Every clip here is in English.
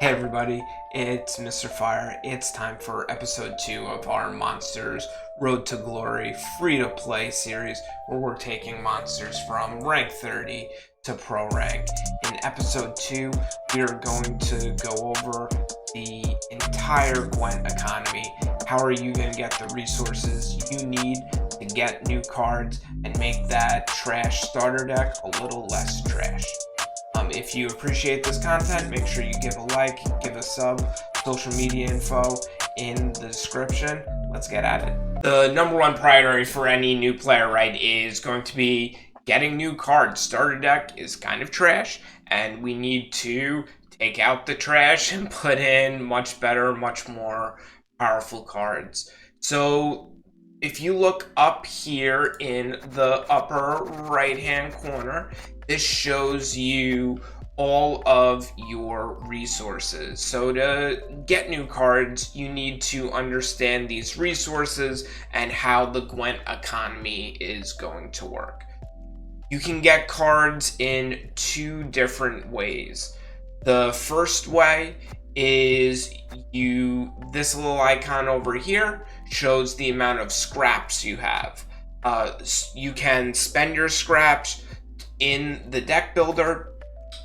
Hey everybody, it's Mr. Fire. It's time for episode 2 of our Monsters Road to Glory free-to-play series where we're taking monsters from rank 30 to pro rank. In episode 2, we are going to go over the entire Gwent economy. How are you going to get the resources you need to get new cards and make that trash starter deck a little less trash? If you appreciate this content, make sure you give a like, give a sub, social media info in the description. Let's get at it. The number one priority for any new player, right, is going to be getting new cards. Starter deck is kind of trash, and we need to take out the trash and put in much better, much more powerful cards. So if you look up here in the upper right hand corner, this shows you all of your resources. So to get new cards, you need to understand these resources and how the Gwent economy is going to work. You can get cards in two different ways. The first way is this little icon over here shows the amount of scraps you have. You can spend your scraps in the deck builder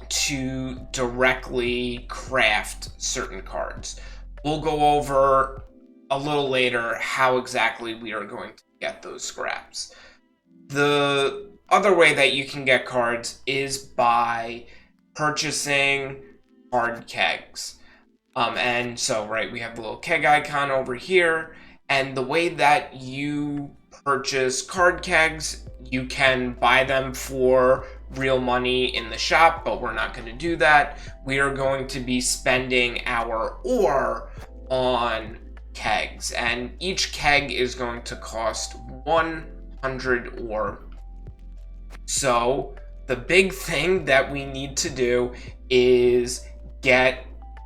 to directly craft certain cards. We'll go over a little later how exactly we are going to get those scraps. The other way that you can get cards is by purchasing card kegs. And so, right, we have the little keg icon over here, and the way that you purchase card kegs, you can buy them for real money in the shop, but we're not going to do that. We are going to be spending our ore on kegs, and each keg is going to cost 100 ore. So the big thing that we need to do is get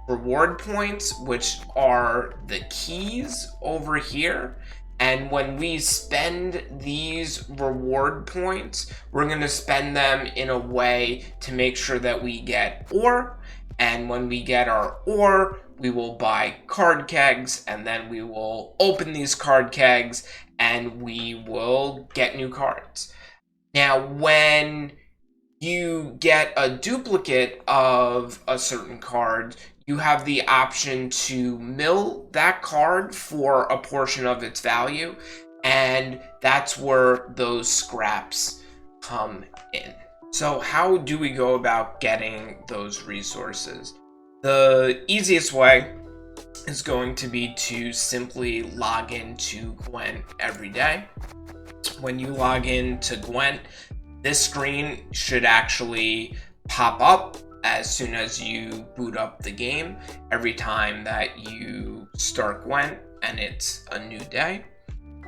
reward points, which are the keys over here. And when we spend these reward points, we're going to spend them in a way to make sure that we get ore. And when we get our ore, we will buy card kegs, and then we will open these card kegs and we will get new cards. Now, when you get a duplicate of a certain card, you have the option to mill that card for a portion of its value, and that's where those scraps come in. So how do we go about getting those resources? The easiest way is going to be to simply log into Gwent every day. When you log into Gwent, this screen should actually pop up as soon as you boot up the game, every time that you start Gwent and it's a new day.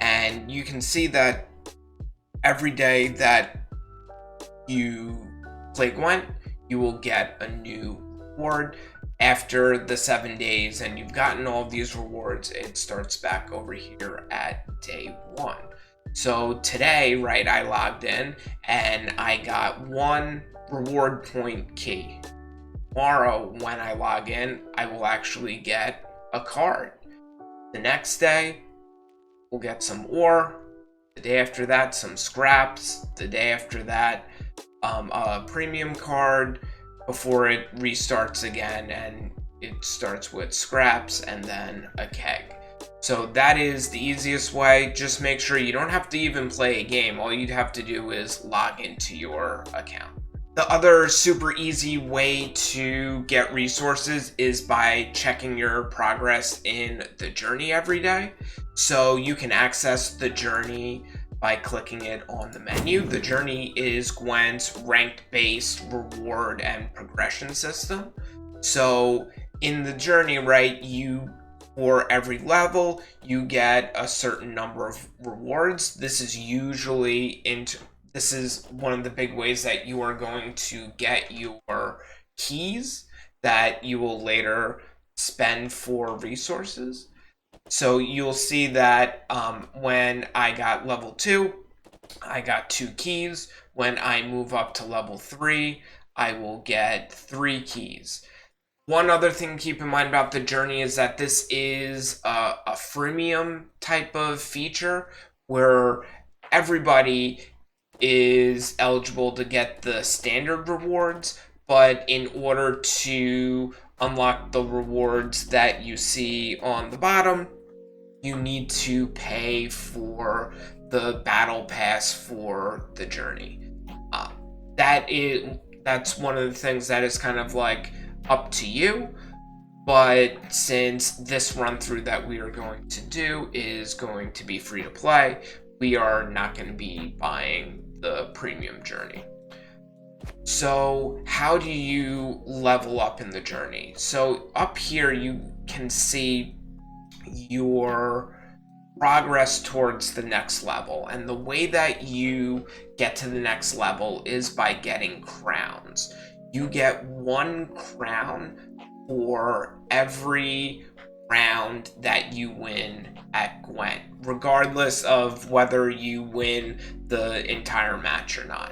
And you can see that every day that you play Gwent, you will get a new reward. After the 7 days and you've gotten all of these rewards, it starts back over here at day 1. So today, right, I logged in and I got 1 reward point key. Tomorrow, when I log in, I will actually get a card. The next day, we'll get some ore. The day after that, some scraps. The day after that, a premium card before it restarts again, and it starts with scraps and then a keg. So that is the easiest way. Just make sure you don't have to even play a game. All you'd have to do is log into your account. The other super easy way to get resources is by checking your progress in the journey every day. So you can access the journey by clicking it on the menu. The journey is Gwent's ranked-based reward and progression system. So in the journey, right, for every level, you get a certain number of rewards. This is one of the big ways that you are going to get your keys that you will later spend for resources. So you'll see that when I got level 2, I got 2 keys. When I move up to level 3, I will get 3 keys. One other thing to keep in mind about the journey is that this is a freemium type of feature where everybody is eligible to get the standard rewards, but in order to unlock the rewards that you see on the bottom, you need to pay for the battle pass for the journey. Uh, that's one of the things that is kind of like up to you. But since this run through that we are going to do is going to be free to play, we are not going to be buying the premium journey. So how do you level up in the journey? So up here you can see your progress towards the next level, and the way that you get to the next level is by getting crowns. You get 1 crown for every round that you win at Gwent, regardless of whether you win the entire match or not.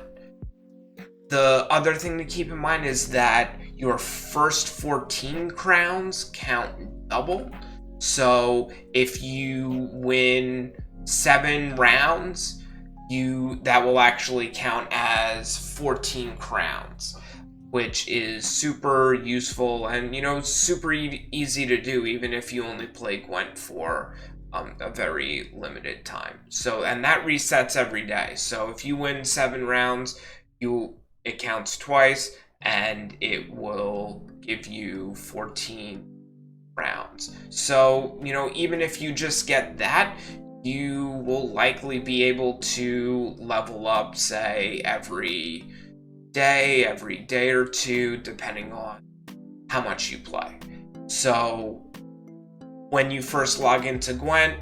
The other thing to keep in mind is that your first 14 crowns count double. So if you win 7 rounds, that will actually count as 14 crowns, which is super useful and super easy to do, even if you only play Gwent for a very limited time. So, and that resets every day. So if you win 7 rounds, it counts twice, and it will give you 14 rounds. So, even if you just get that, you will likely be able to level up, say, every day or two, depending on how much you play. So, when you first log into Gwent,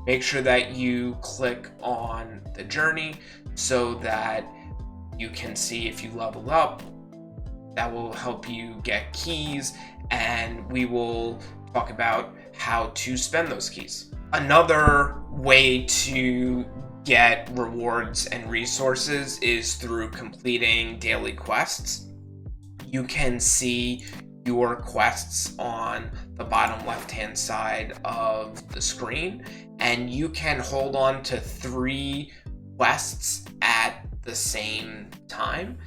make sure that you click on the journey so that you can see if you leveled up. That will help you get keys, and we will talk about how to spend those keys. Another way to get rewards and resources is through completing daily quests. You can see your quests on the bottom left-hand side of the screen, and you can hold on to 3 quests at the same time.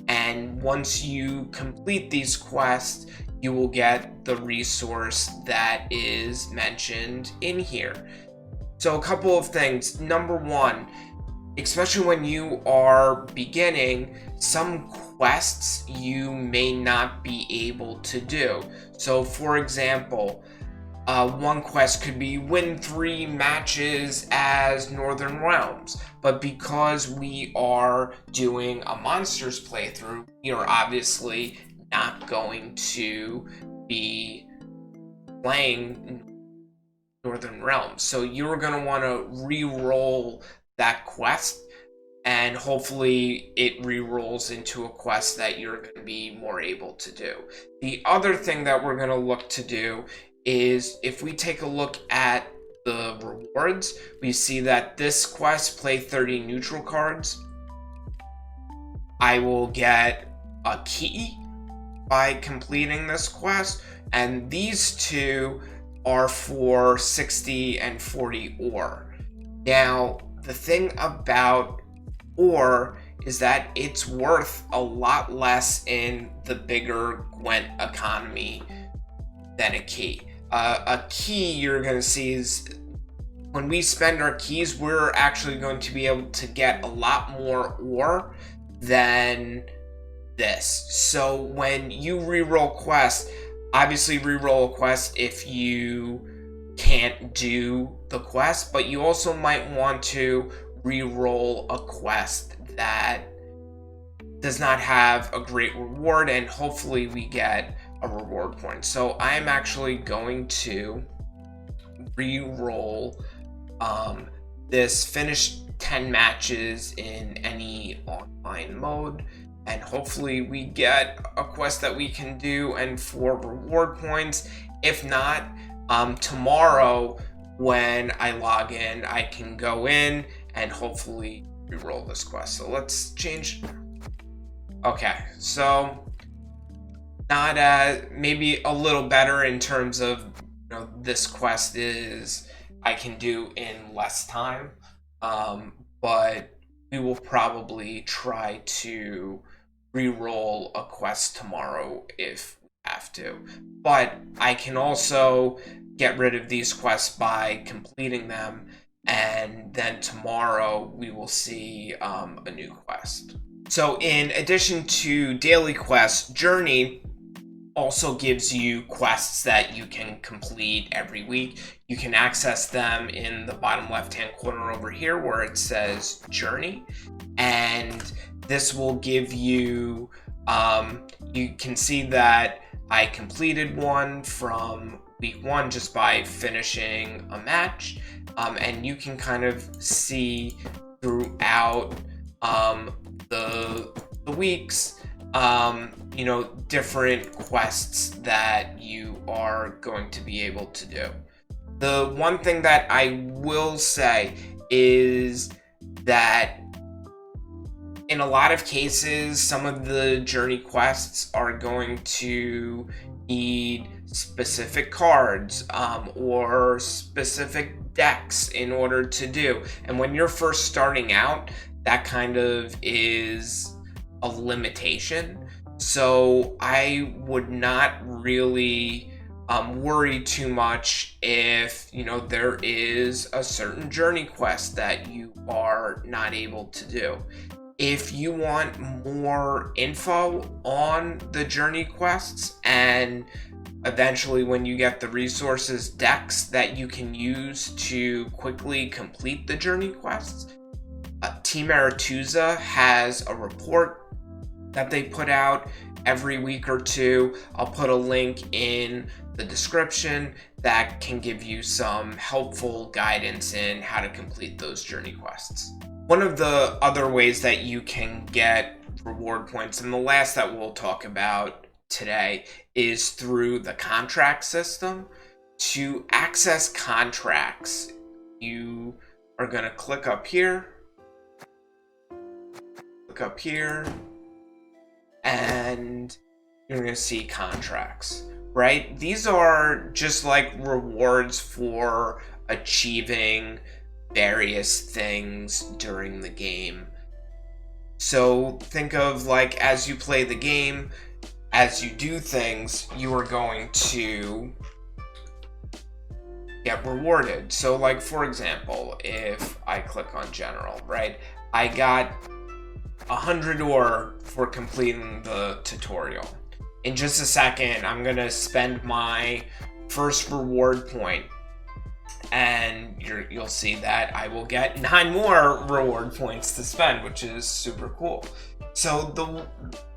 And once you complete these quests, you will get the resource that is mentioned in here. So a couple of things. Number 1, especially when you are beginning, some quests you may not be able to do. So for example, one quest could be win 3 matches as Northern Realms, but because we are doing a Monsters playthrough, we are obviously not going to be playing Northern Realms. So you're going to want to re-roll that quest, and hopefully it re-rolls into a quest that you're going to be more able to do. The other thing that we're going to look to do is, if we take a look at the rewards, we see that this quest, play 30 neutral cards, I will get a key by completing this quest, and these 2 are for 60 and 40 ore. Now, the thing about ore is that it's worth a lot less in the bigger Gwent economy than a key. A key, you're going to see, is when we spend our keys, we're actually going to be able to get a lot more ore than this. So when you reroll quests, obviously reroll a quest if you can't do the quest, but you also might want to reroll a quest that does not have a great reward, and hopefully we get a reward point. So I'm actually going to re-roll this, finish 10 matches in any online mode, and hopefully we get a quest that we can do and 4 reward points. If not, tomorrow when I log in, I can go in and hopefully re-roll this quest. So let's change. Okay, so not maybe a little better in terms of, this quest is I can do in less time, but we will probably try to re-roll a quest tomorrow if we have to. But I can also get rid of these quests by completing them, and then tomorrow we will see a new quest. So, in addition to daily quests, Journey also gives you quests that you can complete every week. You can access them in the bottom left hand corner over here where it says Journey, and this will give you, you can see that I completed one from week 1 just by finishing a match, and you can kind of see throughout the weeks, different quests that you are going to be able to do. The one thing that I will say is that in a lot of cases, some of the journey quests are going to need specific cards, or specific decks in order to do. And when you're first starting out, that kind of is a limitation. So I would not really worry too much if, there is a certain journey quest that you are not able to do. If you want more info on the journey quests, and eventually when you get the resources decks that you can use to quickly complete the journey quests, Team Aretusa has a report that they put out every week or two. I'll put a link in the description that can give you some helpful guidance in how to complete those journey quests. One of the other ways that you can get reward points, and the last that we'll talk about today, is through the contract system. To access contracts, you are going to click up here, and you're going to see contracts, right? These are just like rewards for achieving various things during the game. So think of like, as you play the game, as you do things, you are going to get rewarded. So like, for example, if I click on general, right, I got 100 ore for completing the tutorial. In just a second, I'm gonna spend my first reward point, and you'll see that I will get 9 more reward points to spend, which is super cool. So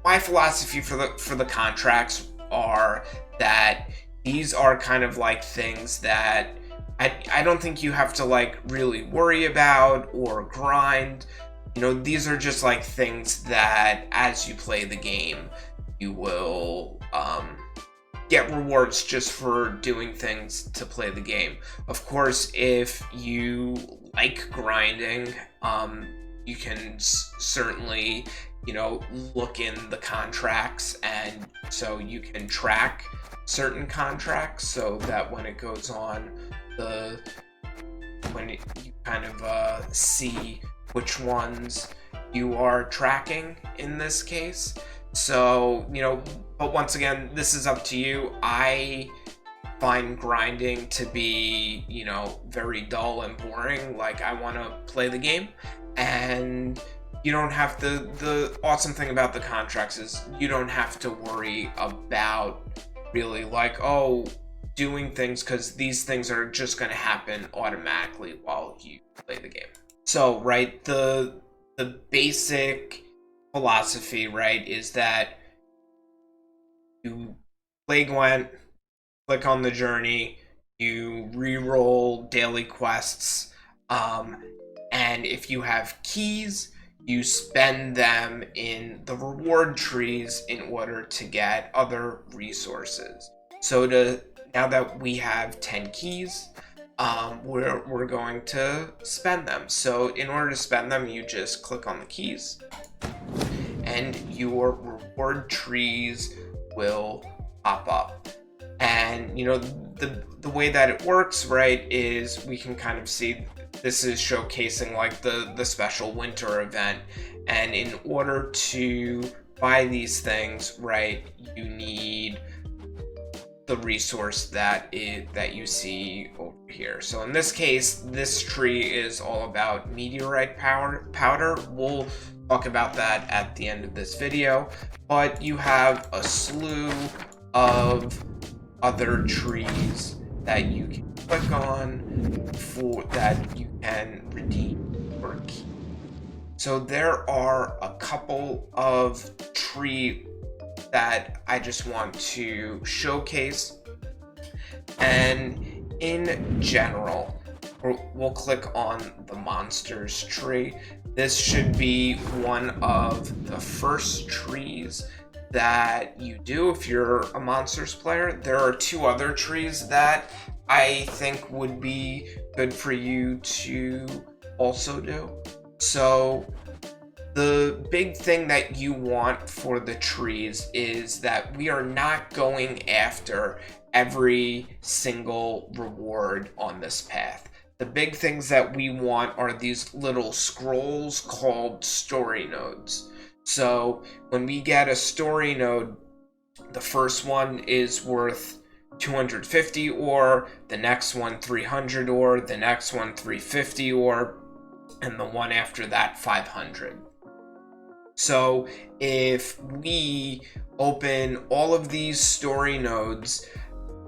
my philosophy for the contracts are that these are kind of like things that I don't think you have to like really worry about or grind. These are just like things that as you play the game, you will get rewards just for doing things to play the game. Of course, if you like grinding, you can certainly, look in the contracts, and so you can track certain contracts so that when it goes on you kind of see which ones you are tracking in this case. So, but once again, this is up to you. I find grinding to be, very dull and boring. Like, I want to play the game, and you don't have to, the awesome thing about the contracts is you don't have to worry about really like, doing things, because these things are just going to happen automatically while you play the game. So, right, the basic philosophy, right, is that you play Gwent, click on the journey, you re-roll daily quests, and if you have keys, you spend them in the reward trees in order to get other resources. So now that we have 10 keys, we're going to spend them. So in order to spend them, you just click on the keys, and your reward trees will pop up. And the way that it works, right, is we can kind of see this is showcasing like the special winter event. And in order to buy these things, right, you need the resource that you see over here. So in this case, this tree is all about meteorite powder. We'll talk about that at the end of this video, but you have a slew of other trees that you can click on for that you can redeem or keep. So there are a couple of tree that I just want to showcase, and in general we'll click on the monsters tree. This should be one of the first trees that you do if you're a monsters player. There are two other trees that I think would be good for you to also do. So the big thing that you want for the trees is that we are not going after every single reward on this path. The big things that we want are these little scrolls called story nodes. So when we get a story node, the first one is worth 250 ore, the next one 300 ore, the next one 350 ore, and the one after that 500. So if we open all of these story nodes,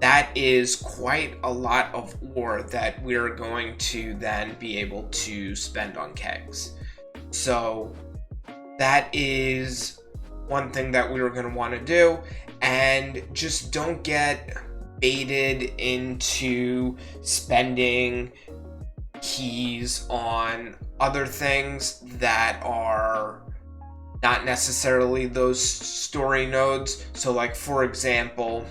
that is quite a lot of ore that we're going to then be able to spend on kegs. So that is one thing that we were going to want to do, and just don't get baited into spending keys on other things that are not necessarily those story nodes. So like, for example,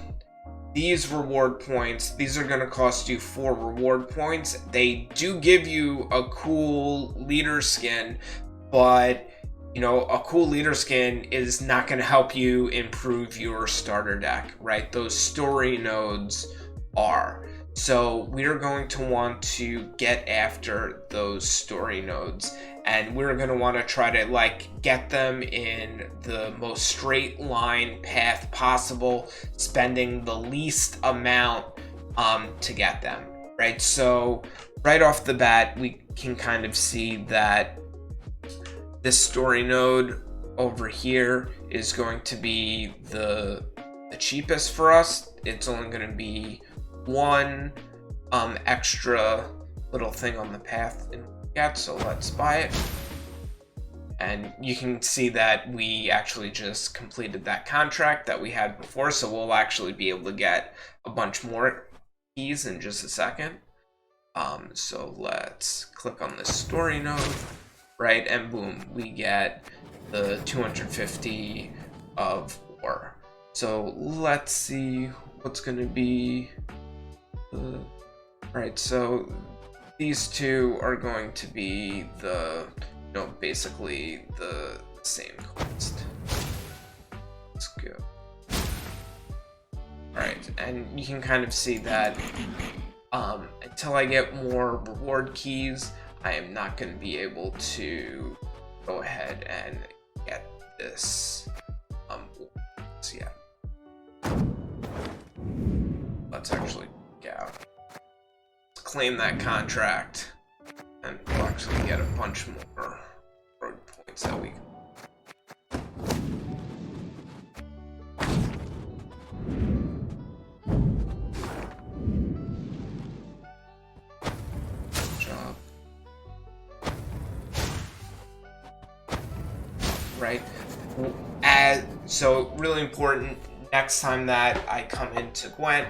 these reward points, these are going to cost you 4 reward points. They do give you a cool leader skin, but a cool leader skin is not going to help you improve your starter deck, right? Those story nodes are. So we're going to want to get after those story nodes, and we're going to want to try to get them in the most straight line path possible, spending the least amount to get them, right? So right off the bat, we can kind of see that this story node over here is going to be the cheapest for us. It's only going to be one extra little thing on the path in get, so let's buy it. And you can see that we actually just completed that contract that we had before, so we'll actually be able to get a bunch more keys in just a second. So let's click on this story node, right, and boom, we get the 250 of ore. So let's see what's going to be the right. So these two are going to be basically the same cost. Let's go. Alright, and you can kind of see that until I get more reward keys, I am not going to be able to go ahead and get this yet. Let's actually let's claim that contract, and we'll actually get a bunch more road points that we can. Good job. Right? So really important, next time that I come into Gwent,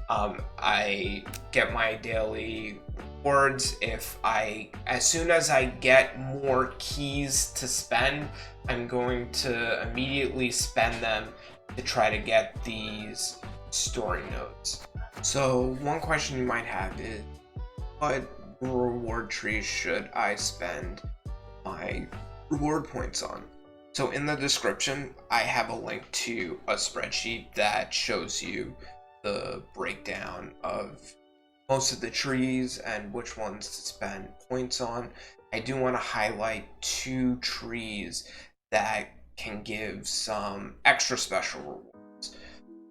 I get my daily rewards. As soon as I get more keys to spend, I'm going to immediately spend them to try to get these story nodes. So one question you might have is, what reward tree should I spend my reward points on? So in the description, I have a link to a spreadsheet that shows you the breakdown of most of the trees and which ones to spend points on. I do want to highlight 2 trees that can give some extra special rewards.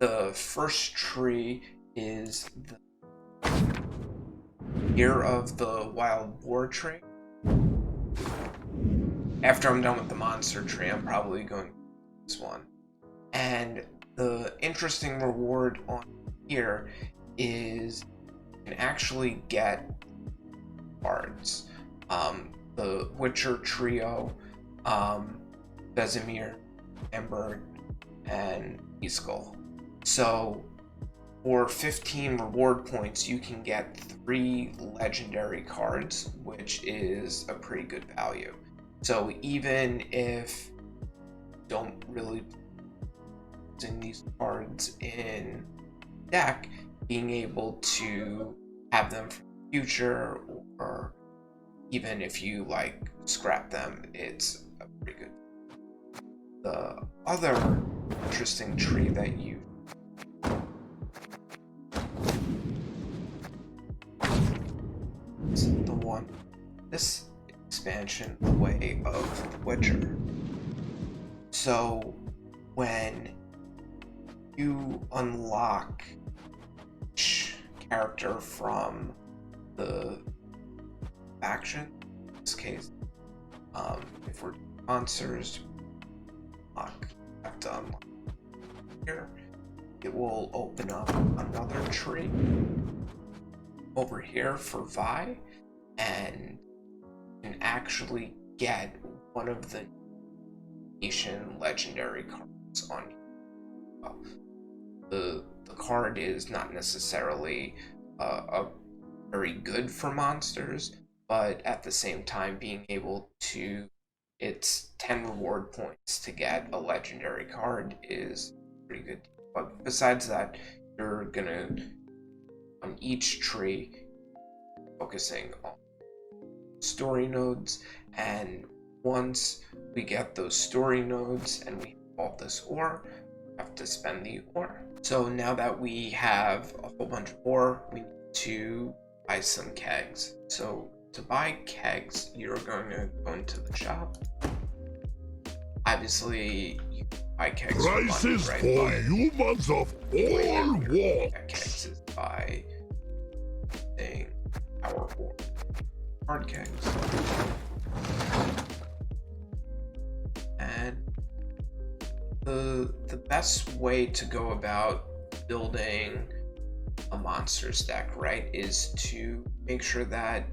The first tree is the Year of the Wild Boar tree. After I'm done with the monster tree, I'm probably going to this one. And the interesting reward on here is you can actually get cards. The Witcher trio, Vesemir, Amber, and Iskall. So for 15 reward points, you can get 3 legendary cards, which is a pretty good value. So even if you don't really in these cards in deck, being able to have them for the future, or even if you like scrap them, it's a pretty good. The other interesting tree that you is the one, this expansion, the Way of the Witcher. So when you unlock each character from the faction, in this case, if we're monsters, have to unlock here, it will open up another tree over here for Vi, and you can actually get one of the nation legendary cards on here. The card is not necessarily a very good for monsters, but at the same time, being able to, it's 10 reward points to get a legendary card is pretty good. But besides that, you're gonna, on each tree, focusing on story nodes, and once we get those story nodes and we have all this ore, we have to spend the ore. So now that we have a whole bunch of ore, we need to buy some kegs. So to buy kegs, you're going to go into the shop. Obviously, you can buy kegs Prices for money, right? for But humans of all walks. get kegs is by using our ore. Hard kegs. And the best way to go about building a monsters deck, right, is to make sure that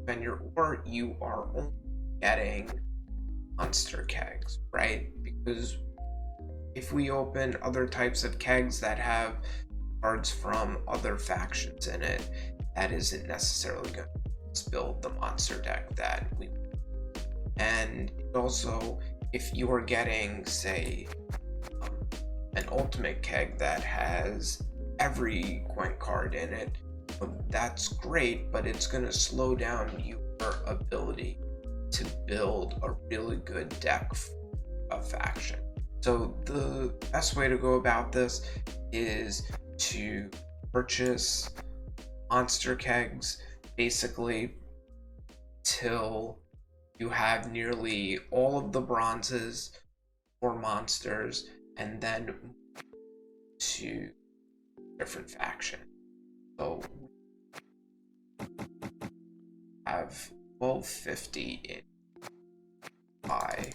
when your ore, you are only getting monster kegs, right? Because if we open other types of kegs that have cards from other factions in it, that isn't necessarily going to build the monster deck that we want. And also, if you are getting, say, an ultimate keg that has every Gwent card in it, that's great, but it's going to slow down your ability to build a really good deck for a faction. So the best way to go about this is to purchase monster kegs basically till you have nearly all of the bronzes for monsters, and then to different faction. So have 1250 in buy